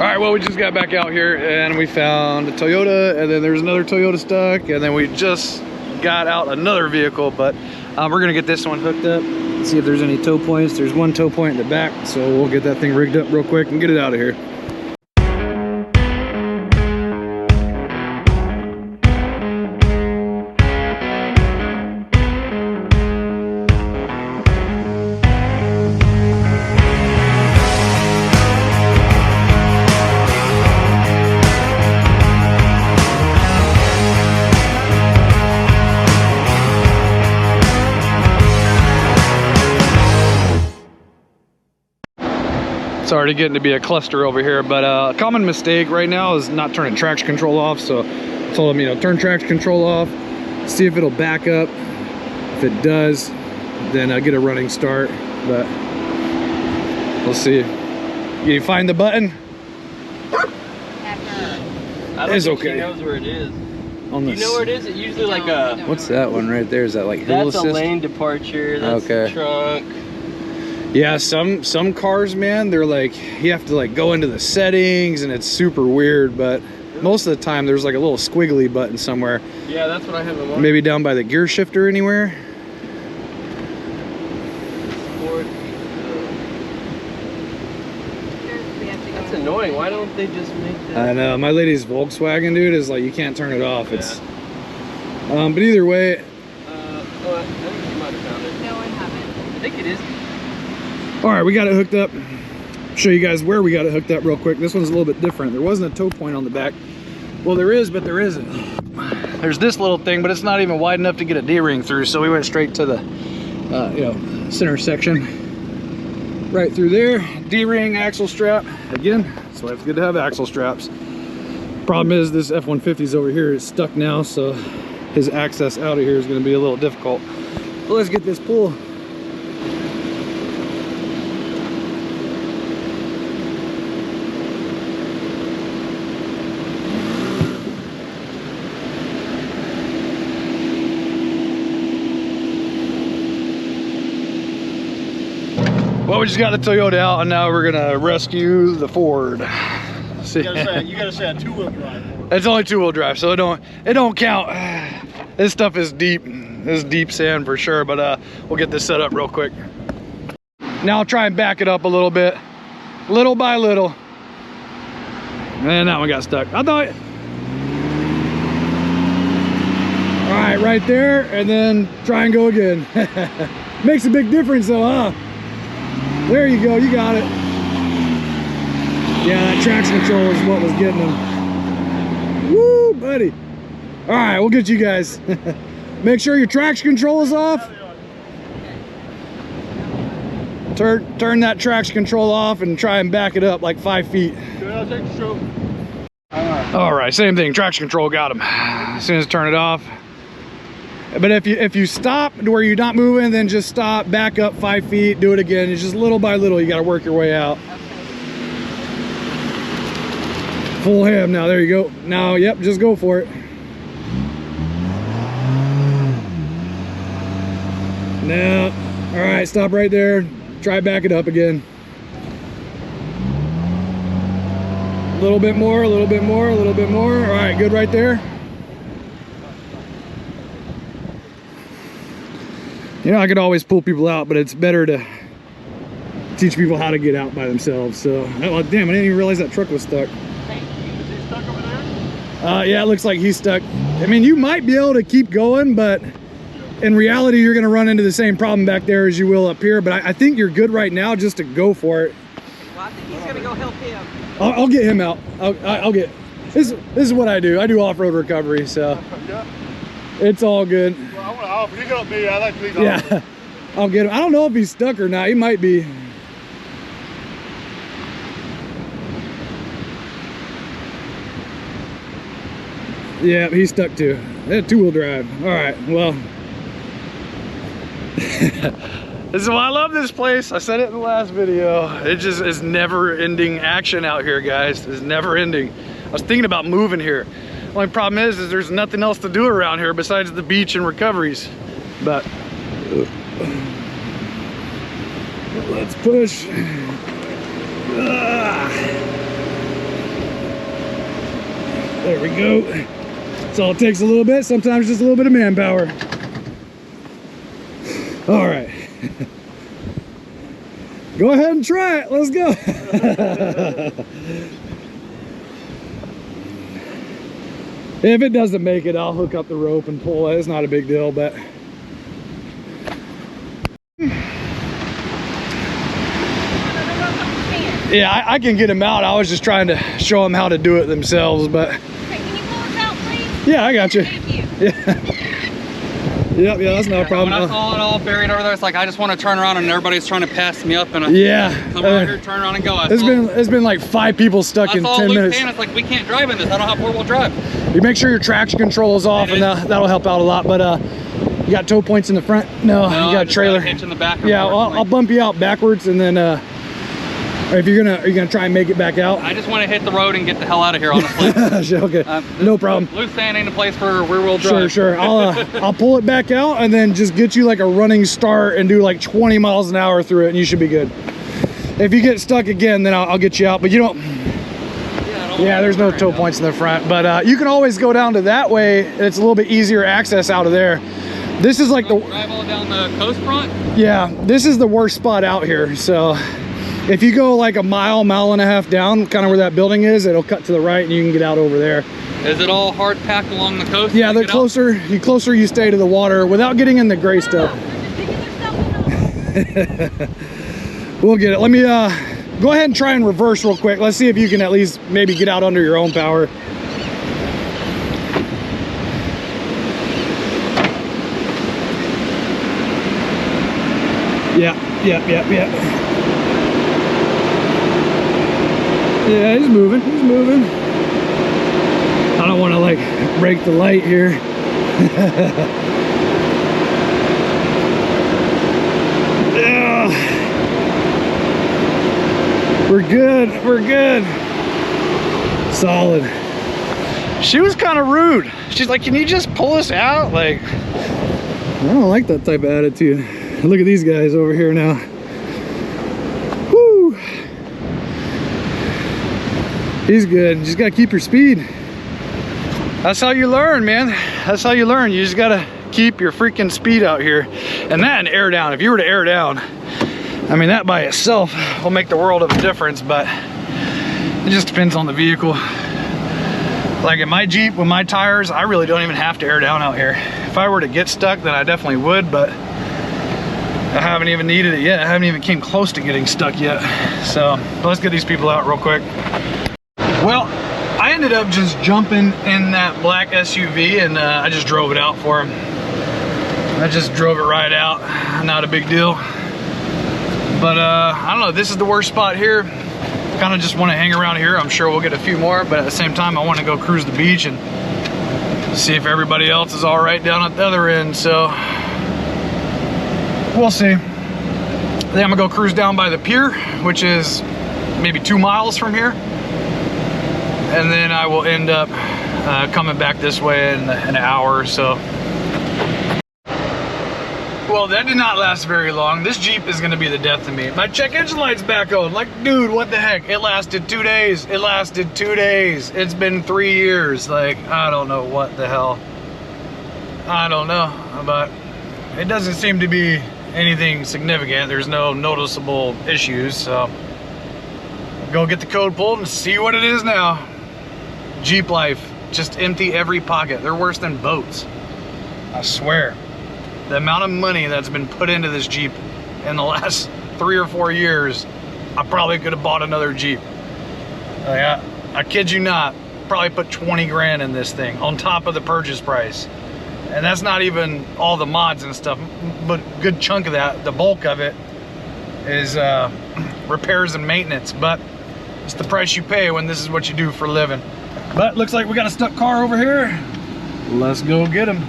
right, well, we just got back out here and we found a Toyota, and then there's another Toyota stuck, and then we just got out another vehicle, but we're gonna get this one hooked up, see if there's any tow points. There's one tow point in the back, so we'll get that thing rigged up real quick and get it out of here. It's already getting to be a cluster over here, but a common mistake right now is not turning traction control off. So I told him, you know, turn traction control off, see if it'll back up. If it does, then get a running start, but we'll see. You find the button? I don't think she knows where it is. Do you know where it is? It's usually like a... What's that one right there? Is that like hill assist? That's a lane departure, that's the trunk. Yeah, some cars, man, they're like, you have to like go into the settings and it's super weird, but most of the time there's like a little squiggly button somewhere. Yeah, that's what I have in mind. Maybe down by the gear shifter anywhere. That's annoying. Why don't they just make that? I know, my lady's Volkswagen, dude, is like, you can't turn it off. Yeah. It's but either way. I think you might have found it. No, I haven't. I think it is. All right, we got it hooked up. Show you guys where we got it hooked up real quick. This one's a little bit different. There wasn't a tow point on the back. Well, there is, but there isn't. There's this little thing, but it's not even wide enough to get a D-ring through, so we went straight to the you know, center section. Right through there, D-ring, axle strap. Again, that's why it's good to have axle straps. Problem is this F-150's over here is stuck now, so his access out of here is gonna be a little difficult. But let's get this pull. Well, we just got the Toyota out, and now we're gonna rescue the Ford. See? You gotta say a two-wheel drive. It's only two-wheel drive, so it don't count. This stuff is deep. This is deep sand for sure, but we'll get this set up real quick. Now I'll try and back it up a little bit, little by little. And that one got stuck. I thought. All right, right there, and then try and go again. Makes a big difference, though, huh? There you go, you got it. Yeah, that traction control is what was getting them. Woo, buddy. All right, we'll get you guys. Make sure your traction control is off. Turn that traction control off and try and back it up like 5 feet. Good, I'll take the stroke. All right, same thing, traction control got him. As soon as I turn it off. But if you stop to where you're not moving, then just stop, back up 5 feet, do it again. It's just little by little, you gotta work your way out. Okay. Full ham now, there you go. Now, yep, just go for it. Now, all right, stop right there. Try back it up again. A little bit more, a little bit more, a little bit more. All right, good right there. You know, I could always pull people out, but it's better to teach people how to get out by themselves. So, oh, damn, I didn't even realize that truck was stuck. Is he stuck over there? Yeah, it looks like he's stuck. I mean, you might be able to keep going, but in reality, you're gonna run into the same problem back there as you will up here. But I think you're good right now just to go for it. Well, I think he's gonna go help him. I'll get him out. I'll get, this is what I do. I do off-road recovery, so it's all good. Well, I want to offer. You got me. I like to leave. Yeah, I'll get him. I don't know if he's stuck or not. He might be. Yeah, he's stuck too. That two-wheel drive. All right, well. This is why I love this place. I said it in the last video. It just is never-ending action out here, guys. It's never-ending. I was thinking about moving here. The only problem is there's nothing else to do around here besides the beach and recoveries. But let's push. There we go. That's all it takes, a little bit. Sometimes just a little bit of manpower. All right. Go ahead and try it. Let's go. If it doesn't make it, I'll hook up the rope and pull it. It's not a big deal, but yeah, I can get them out. I was just trying to show them how to do it themselves, but Okay, can you pull us out, please? yeah, I got you. Thank you. Yeah, that's not a problem. When I saw it all buried over there, it's like I just want to turn around and everybody's trying to pass me up and I come around here, turn around and go. It's been like 5 people stuck in 10 minutes. It's like we can't drive in this. I don't have 4-wheel drive. You make sure your traction control is off, and that'll help out a lot. But you got tow points in the front? No, you got a trailer. Got a hitch in the back. Yeah, I'll bump you out backwards, and then if are you gonna try and make it back out? I just want to hit the road and get the hell out of here, honestly. Okay, no problem. Loose sand ain't a place for rear-wheel drive. Sure. I'll pull it back out and then just get you like a running start and do like 20 miles an hour through it, and you should be good. If you get stuck again, then I'll get you out. But you don't. Yeah, there's no tow points in the front, but you can always go down to that way. It's a little bit easier access out of there. This is like drive all down the coast front. Yeah, this is the worst spot out here. So if you go like a mile and a half down, kind of where that building is, it'll cut to the right and you can get out over there. Is it all hard packed along the coast? Yeah, the closer you stay to the water without getting in the gray stuff. We'll get it. Let me go ahead and try and reverse real quick. Let's see if you can at least maybe get out under your own power. Yeah. Yeah, he's moving. I don't want to like break the light here. Yeah. We're good. Solid. She was kind of rude. She's like, can you just pull us out? Like, I don't like that type of attitude. Look at these guys over here now. Woo! He's good. You just gotta keep your speed. That's how you learn, man. That's how you learn. You just gotta keep your freaking speed out here. And that and air down. If you were to air down, I mean, that by itself will make the world of a difference, but it just depends on the vehicle. Like in my Jeep with my tires, I really don't even have to air down out here. If I were to get stuck, then I definitely would, but I haven't even needed it yet. I haven't even came close to getting stuck yet. So let's get these people out real quick. Well, I ended up just jumping in that black SUV and I just drove it out for him. I just drove it right out. Not a big deal. But I don't know, this is the worst spot here. Kind of just want to hang around here. I'm sure we'll get a few more, but at the same time, I want to go cruise the beach and see if everybody else is all right down at the other end. So we'll see. Then I'm gonna go cruise down by the pier, which is maybe 2 miles from here. And then I will end up coming back this way in an hour or so. Well, that did not last very long. This Jeep is gonna be the death of me. My check engine light's back on. Like, dude, what the heck? It lasted 2 days. It lasted 2 days. It's been 3 years. Like, I don't know what the hell. I don't know, but it doesn't seem to be anything significant. There's no noticeable issues, so go get the code pulled and see what it is now. Jeep life, just empty every pocket. They're worse than boats, I swear. The amount of money that's been put into this Jeep in the last 3 or 4 years, I probably could have bought another Jeep. Like, I kid you not, probably put 20 grand in this thing on top of the purchase price. And that's not even all the mods and stuff, but a good chunk of that, the bulk of it, is repairs and maintenance. But it's the price you pay when this is what you do for a living. But looks like we got a stuck car over here. Let's go get him.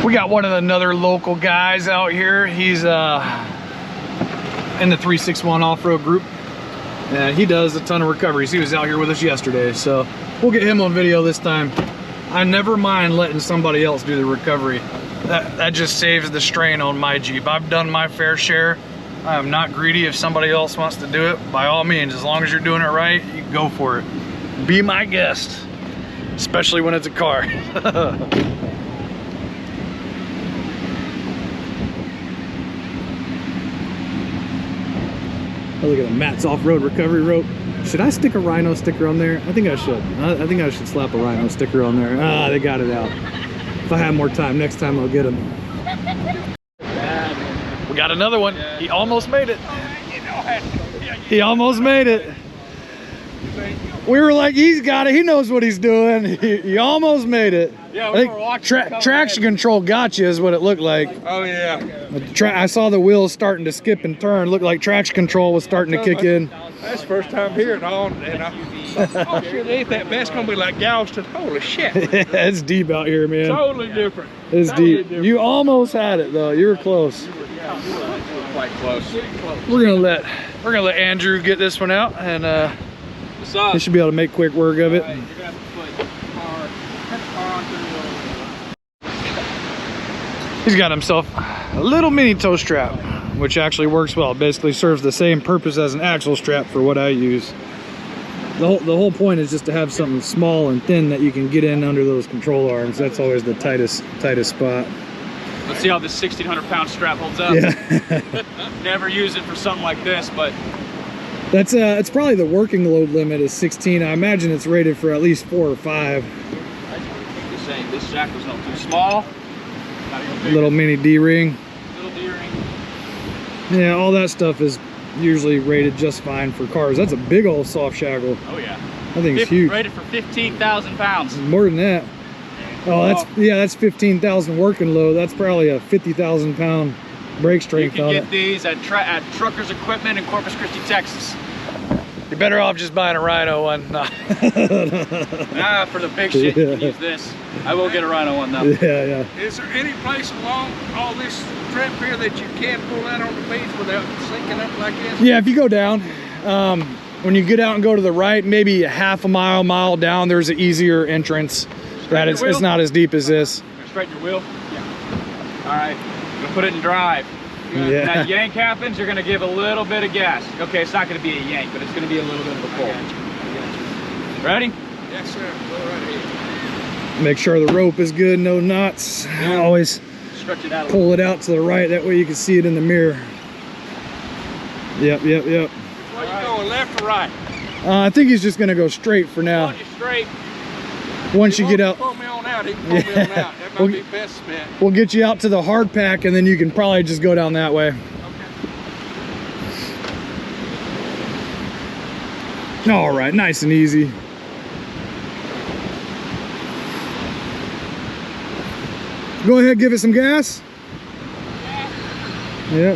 We got one of another local guys out here. He's in the 361 off-road group, and he does a ton of recoveries. He was out here with us yesterday, so we'll get him on video this time. I never mind letting somebody else do the recovery. That just saves the strain on my Jeep. I've done my fair share. I am not greedy. If somebody else wants to do it, by all means, as long as you're doing it right, you go for it. Be my guest, especially when it's a car. Oh, look at the Matt's off-road recovery rope. Should I stick a Rhino sticker on there? I think I should. I think I should slap a Rhino sticker on there. Ah, they got it out. If I have more time, next time I'll get them. We got another one. He almost made it. He almost made it. We were like, he's got it. He knows what he's doing. He almost made it. Yeah, I think traction control got you is what it looked like. Oh, yeah. I saw the wheels starting to skip and turn. Looked like traction control was starting to kick in. That's the first time here and all. And oh, shit, it ain't that bad. It's going to be like Galveston. Holy shit. It's deep out here, man. Totally different. It's Totally deep. different. You almost had it, though. You were close. Quite close. We're gonna let Andrew get this one out, and What's up? he should be able to make quick work of it. All right, you're gonna have to put the car onto the wheel. He's got himself a little mini toe strap, which actually works well. Basically serves the same purpose as an axle strap for what I use. The whole point is just to have something small and thin that you can get in under those control arms. That's always the tightest spot. Let's see how this 1,600-pound strap holds up. Yeah. Never use it for something like this, but That's it's probably the working load limit is 16. I imagine it's rated for at least 4 or 5. just saying, this shackle's not too small. Gotta go bigger. Little mini D-ring. Little D-ring. Yeah, all that stuff is usually rated just fine for cars. That's a big old soft shackle. Oh yeah. I think it's huge. Rated for 15,000 pounds. More than that. Oh, that's 15,000 working load. That's probably a 50,000 pound brake You strength can on get it. these at Truckers Equipment in Corpus Christi, Texas. You're better off just buying a Rhino one. Nah. Nah, for the big shit, you can use this. I will get a Rhino one though. Yeah. Is there any place along all this strip here that you can't pull out on the beach without sinking up like this? Yeah, if you go down, when you get out and go to the right, maybe a half a mile down, there's an easier entrance. That it's not as deep as this. Straighten your wheel? Yeah. All right, I'm gonna put it in drive. Yeah. That yank happens, you're gonna give a little bit of gas. Okay, it's not gonna be a yank, but it's gonna be a little bit of a pull. Ready? Yes, sir. Go right ahead. Make sure the rope is good, no knots. Always Stretch it out a pull it out to the right, that way you can see it in the mirror. Yep. Where you going, left or right? I think he's just gonna go straight for now. On you straight. Once you get out, Pull me on out. He can pull me on out. That might be best bet. we'll get you out to the hard pack, and then you can probably just go down that way. All right, nice and easy. Go ahead, give it some gas. Yeah,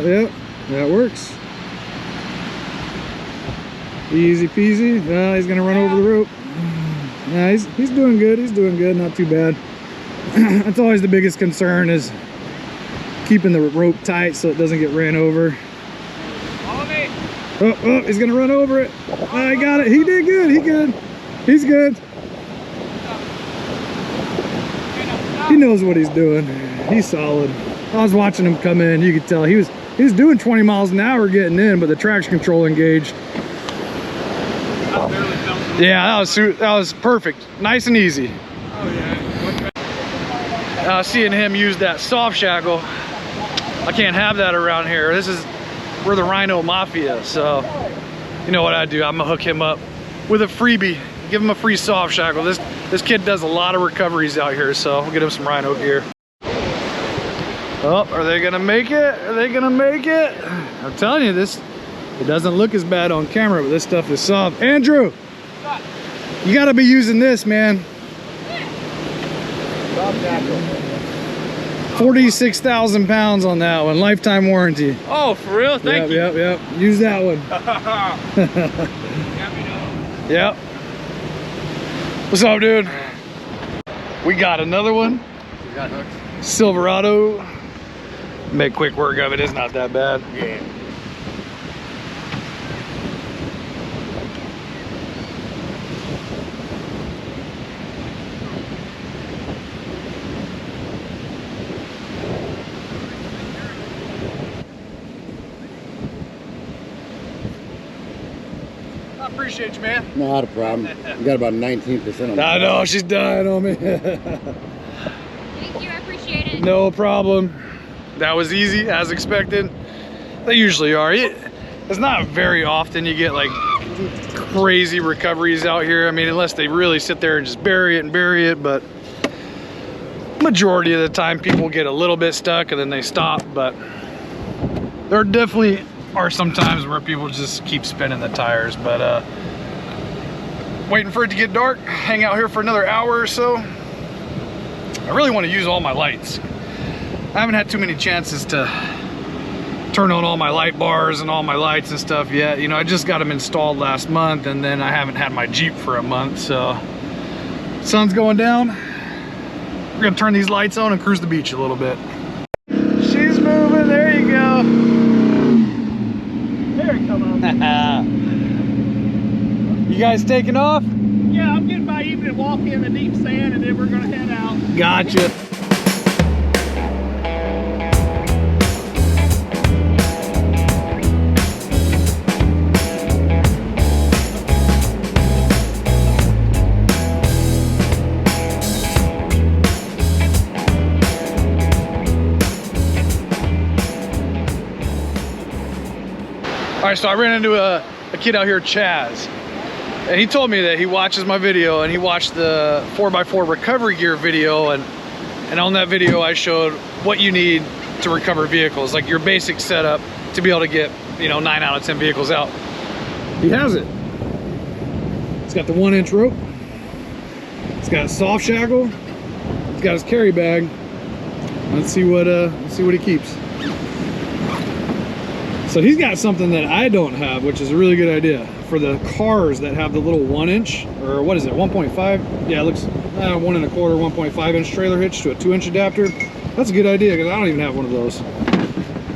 that works. Easy peasy. He's gonna run over the rope. Yeah, he's doing good. He's doing good. Not too bad. That's always the biggest concern, is keeping the rope tight so it doesn't get ran over. Oh, he's gonna run over it. I got it. He did good. He's good. He knows what he's doing. He's solid. I was watching him come in. You could tell he was doing 20 miles an hour getting in, but the traction control engaged. Yeah, that was perfect. Nice and easy. Seeing him use that soft shackle, I can't have that around here. We're the Rhino Mafia, so you know what I do. I'm gonna hook him up with a freebie. Give him a free soft shackle. This kid does a lot of recoveries out here, so we'll get him some Rhino gear. Oh, are they gonna make it? Are they gonna make it? I'm telling you, it doesn't look as bad on camera, but this stuff is soft. Andrew, you gotta be using this, man. 46,000 pounds on that one, lifetime warranty. Oh, for real? Thank you. Yep. Use that one. Yep. What's up, dude? We got another one. We got hooked. Silverado. Make quick work of it. It's not that bad. Yeah. I appreciate you, man. Not a problem. You got about 19% on I know, she's dying on me. Thank you, I appreciate it. No problem. That was easy, as expected. They usually are. It's not very often you get like crazy recoveries out here. I mean, unless they really sit there and just bury it, but majority of the time people get a little bit stuck and then they stop. But there definitely are some times where people just keep spinning the tires. But waiting for it to get dark, hang out here for another hour or so. I really want to use all my lights. I haven't had too many chances to turn on all my light bars and all my lights and stuff yet. You know, I just got them installed last month, and then I haven't had my Jeep for a month. So sun's going down. We're gonna turn these lights on and cruise the beach a little bit. She's moving, there you go. There it come on. You guys taking off? Yeah, I'm getting my evening walk in the deep sand, and then we're gonna head out. Gotcha. All right, so I ran into a kid out here, Chaz, and he told me that he watches my video and he watched the 4x4 recovery gear video, and on that video I showed what you need to recover vehicles, like your basic setup to be able to get, you know, 9 out of 10 vehicles out. He has it. It's got the 1-inch rope. It's got a soft shackle. It's got his carry bag. Let's see what he keeps. So he's got something that I don't have, which is a really good idea for the cars that have the little 1-inch, or what is it, 1.5? Yeah, it looks 1 1/4, 1.5-inch trailer hitch to a 2-inch adapter. That's a good idea because I don't even have one of those.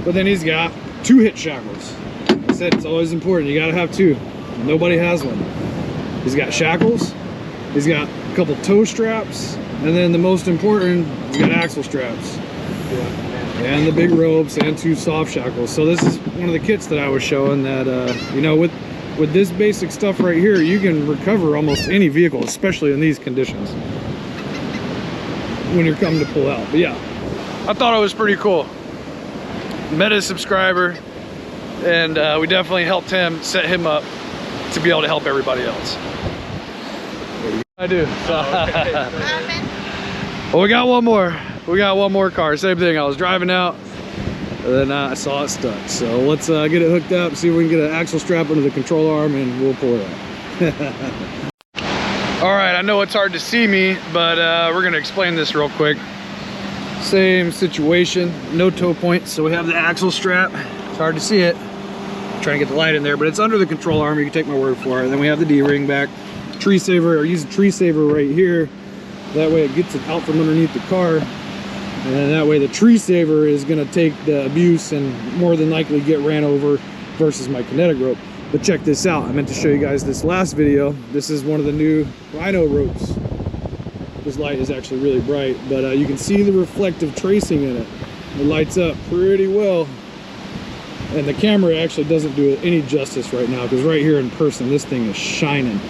But then he's got 2 hitch shackles. I said it's always important, you gotta have 2. Nobody has one. He's got shackles, he's got a couple toe straps, and then the most important, he's got axle straps. And the big ropes and 2 soft shackles. So this is one of the kits that I was showing that, you know, with this basic stuff right here, you can recover almost any vehicle, especially in these conditions when you're coming to pull out. But yeah, I thought it was pretty cool. Met a subscriber, and we definitely helped him, set him up to be able to help everybody else. I do. So. Well, we got one more. We got one more car. Same thing. I was driving out, and then I saw it stuck. So let's get it hooked up, see if we can get an axle strap under the control arm, and we'll pull it out. All right, I know it's hard to see me, but we're gonna explain this real quick. Same situation, no tow points. So we have the axle strap. It's hard to see it. I'm trying to get the light in there, but it's under the control arm. You can take my word for it. And then we have the D-ring back. Tree saver, or use a tree saver right here. That way it gets it out from underneath the car. And then that way the tree saver is gonna take the abuse and more than likely get ran over versus my kinetic rope. But check this out. I meant to show you guys this last video. This is one of the new Rhino ropes. This light is actually really bright, but you can see the reflective tracing in it. It lights up pretty well. And the camera actually doesn't do it any justice right now, because right here in person, this thing is shining.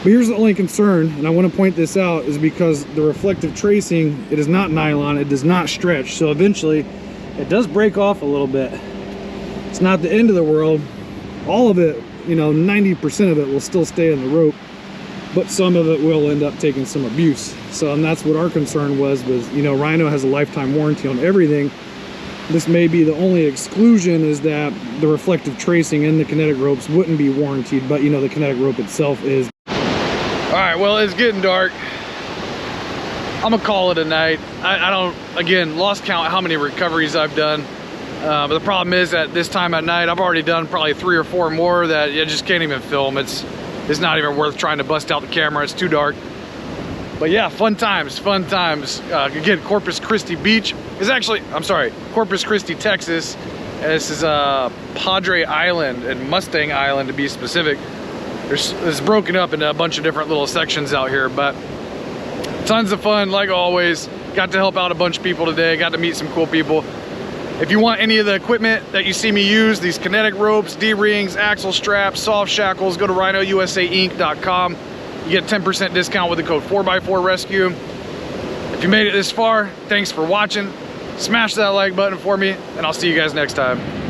But here's the only concern, and I want to point this out, is because the reflective tracing, it is not nylon, it does not stretch, so eventually it does break off a little bit. It's not the end of the world. All of it, you know, 90% of it will still stay in the rope, but some of it will end up taking some abuse. So, and that's what our concern was, you know, Rhino has a lifetime warranty on everything. This may be the only exclusion, is that the reflective tracing in the kinetic ropes wouldn't be warranted, but you know, the kinetic rope itself is. All right, well, it's getting dark. I'm gonna call it a night. I don't, again, lost count how many recoveries I've done. But the problem is that this time at night, I've already done probably 3 or 4 more that you just can't even film. It's not even worth trying to bust out the camera. It's too dark. But yeah, fun times, fun times. Again, Corpus Christi Beach is actually, I'm sorry, Corpus Christi, Texas. And this is Padre Island and Mustang Island to be specific. It's broken up into a bunch of different little sections out here, but tons of fun, like always. Got to help out a bunch of people today, got to meet some cool people. If you want any of the equipment that you see me use, these kinetic ropes, D-rings, axle straps, soft shackles, go to rhinousainc.com. You get a 10% discount with the code 4x4 Rescue. If you made it this far, thanks for watching. Smash that like button for me, and I'll see you guys next time.